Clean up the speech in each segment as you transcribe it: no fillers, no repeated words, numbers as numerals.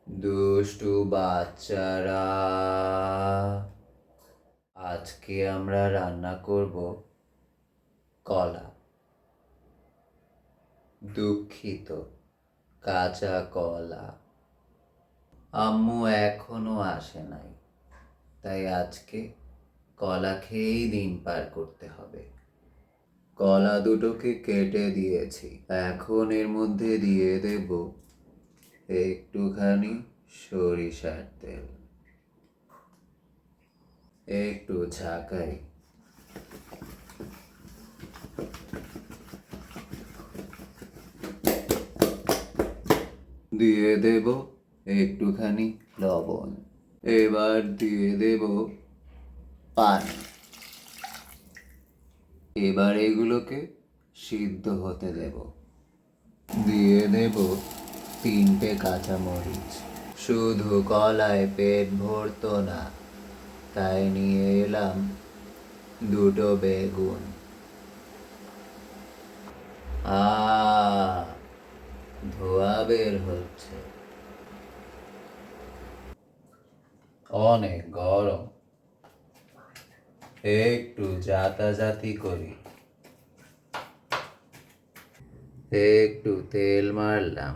দুষ্টু বাচ্চারা, আজকে আমরা রান্না করব কলা। দুঃখিত, কাঁচা কলা। আম্মু এখনো আসে নাই, তাই আজকে কলা খেয়েই দিন পার করতে হবে। কলা দুটোকে কেটে দিয়েছি, এখন এর মধ্যে দিয়ে দেব একটুখানি সরিষার তেল, একটু ঝাঁকাই, দিয়ে দেব একটুখানি লবণ, এবার দিয়ে দেব পানি। এবার এগুলোকে সিদ্ধ হতে দেব। দিয়ে দেব 3টে কাঁচামরিচ। শুধু কলায় পেট ভরতো না, তাই নিয়ে এলাম 2টো বেগুন। ধোঁয়া বের হচ্ছে, অনেক গরম, একটু জাতাজাতি করি। একটু তেল মারলাম,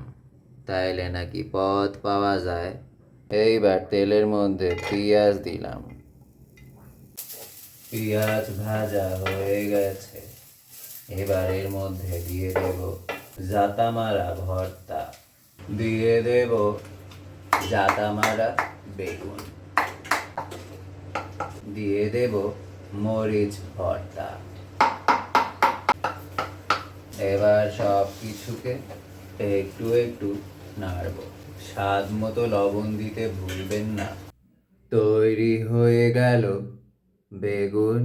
তাইলে নাকি পথ পাওয়া যায়। এইবার তেলের মধ্যে পেঁয়াজ দিলাম। পেঁয়াজ ভাজা হয়ে গেছে, এবার এর মধ্যে দিয়ে দেব জাতা মারা ভর্তা, দিয়ে দেব জাতা মারা বেগুন, দিয়ে দেব মরিচ ভর্তা। এবার সব কিছুকে একটু একটু নাড়ব। স্বাদ মতো লবণ দিতে ভুলবেন না। তৈরি হয়ে গেল বেগুন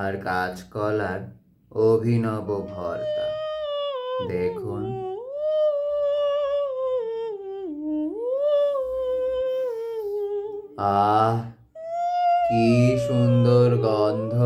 আর কাঁচকলার অভিনব ভর্তা। দেখুন, আহ, কি সুন্দর গন্ধ!